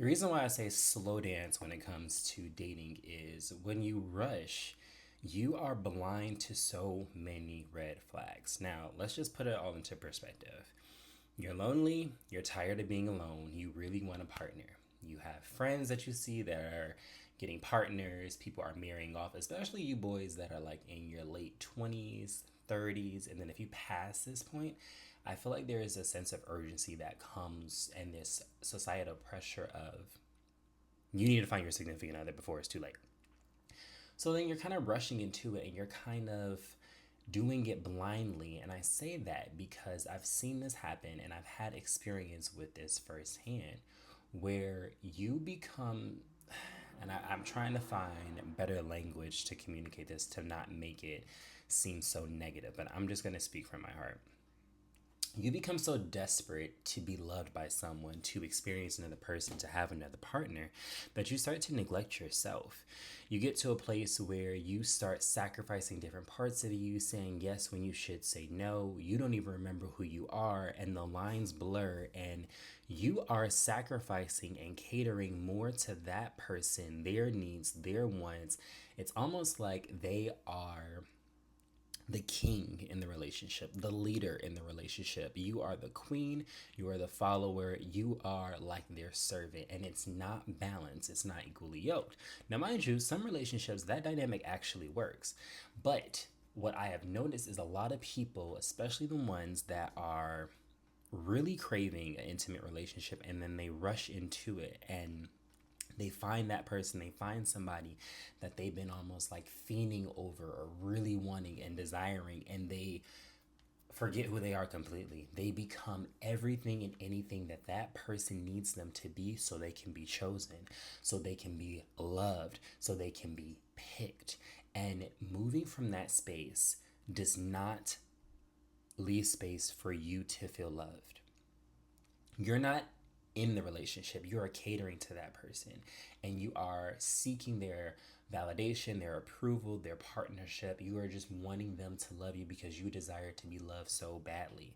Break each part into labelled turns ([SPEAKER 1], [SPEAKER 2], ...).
[SPEAKER 1] The reason why I say slow dance when it comes to dating is when you rush, you are blind to so many red flags. Now, let's just put it all into perspective. You're lonely, you're tired of being alone, you really want a partner. You have friends that you see that are getting partners, people are marrying off, especially you boys that are like in your late 20s, 30s, and then if you pass this point, I feel like there is a sense of urgency that comes and this societal pressure of you need to find your significant other before it's too late. So then you're kind of rushing into it and you're kind of doing it blindly. And I say that because I've seen this happen and I've had experience with this firsthand where you become, and I'm trying to find better language to communicate this to not make it seem so negative, but I'm just going to speak from my heart. You become so desperate to be loved by someone, to experience another person, to have another partner, that you start to neglect yourself. You get to a place where you start sacrificing different parts of you, saying yes when you should say no. You don't even remember who you are, and the lines blur, and you are sacrificing and catering more to that person, their needs, their wants. It's almost like they are the king in the relationship, the leader in the relationship. You are the queen, you are the follower, you are like their servant, and it's not balanced, it's not equally yoked. Now, mind you, some relationships that dynamic actually works, but what I have noticed is a lot of people, especially the ones that are really craving an intimate relationship and then they rush into it and they find that person, they find somebody that they've been almost like fiending over or really wanting and desiring, and they forget who they are completely. They become everything and anything that that person needs them to be so they can be chosen, so they can be loved, so they can be picked. And moving from that space does not leave space for you to feel loved. You're not in the relationship, you are catering to that person and you are seeking their validation, their approval, their partnership. You are just wanting them to love you because you desire to be loved so badly.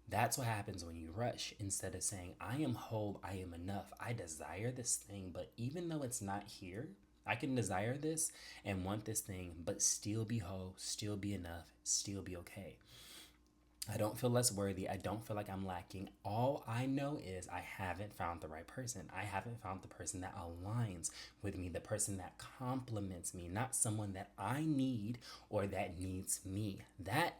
[SPEAKER 1] That's what happens when you rush. Instead of saying, I am whole, I am enough, I desire this thing, but even though it's not here, I can desire this and want this thing, but still be whole, still be enough, still be okay. I don't feel less worthy. I don't feel like I'm lacking. All I know is I haven't found the right person. I haven't found the person that aligns with me, the person that complements me, not someone that I need or that needs me. That,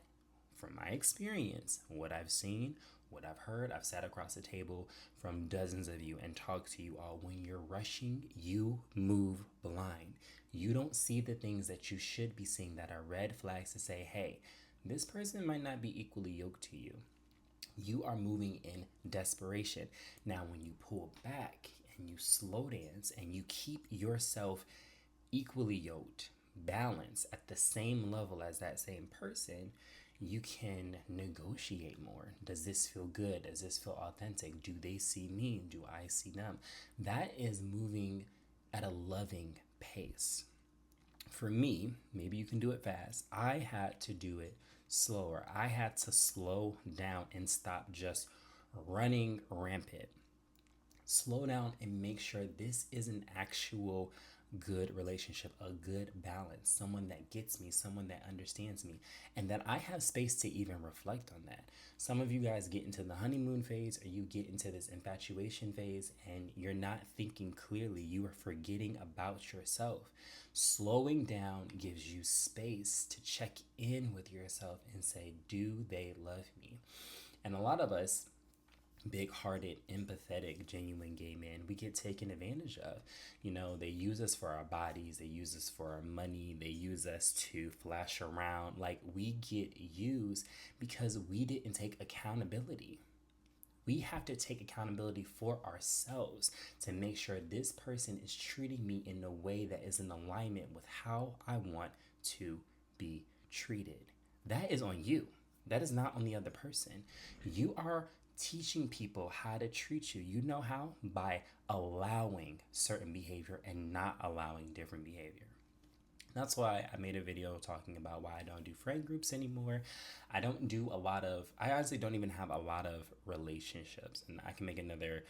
[SPEAKER 1] from my experience, what I've seen, what I've heard, I've sat across the table from dozens of you and talked to you all. When you're rushing, you move blind. You don't see the things that you should be seeing that are red flags to say, hey, this person might not be equally yoked to you. You are moving in desperation. Now, when you pull back and you slow dance and you keep yourself equally yoked, balanced at the same level as that same person, you can negotiate more. Does this feel good? Does this feel authentic? Do they see me? Do I see them? That is moving at a loving pace. For me, maybe you can do it fast. I had to do it slower. I had to slow down and stop just running rampant. Slow down and make sure this is an actual good relationship, a good balance, someone that gets me, someone that understands me, and that I have space to even reflect on that. Some of you guys get into the honeymoon phase or you get into this infatuation phase and you're not thinking clearly. You are forgetting about yourself. Slowing down gives you space to check in with yourself and say, do they love me? And a lot of us, big hearted, empathetic, genuine gay men, we get taken advantage of. You know, they use us for our bodies, they use us for our money, they use us to flash around. Like, we get used because we didn't take accountability. We have to take accountability for ourselves to make sure this person is treating me in a way that is in alignment with how I want to be treated. That is on you. That is not on the other person. You are teaching people how to treat you. You know how? By allowing certain behavior and not allowing different behavior. That's why I made a video talking about why I don't do friend groups anymore. I honestly don't even have a lot of relationships. And I can make another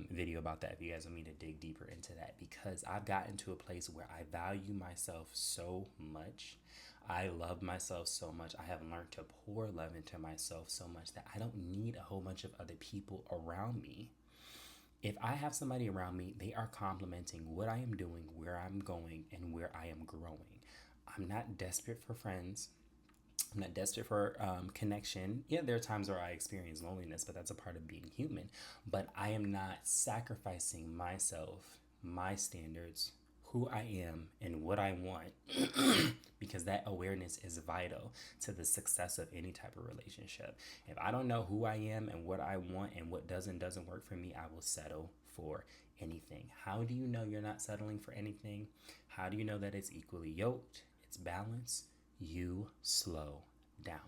[SPEAKER 1] video about that if you guys want me to dig deeper into that, because I've gotten to a place where I value myself so much. I love myself so much. I have learned to pour love into myself so much that I don't need a whole bunch of other people around me. If I have somebody around me, they are complimenting what I am doing, where I'm going, and where I am growing. I'm not desperate for friends. I'm not desperate for connection. Yeah, there are times where I experience loneliness, but that's a part of being human. But I am not sacrificing myself, my standards, who I am, and what I want, because that awareness is vital to the success of any type of relationship. If I don't know who I am and what I want and what doesn't work for me, I will settle for anything. How do you know you're not settling for anything? How do you know that it's equally yoked, it's balanced? You slow down.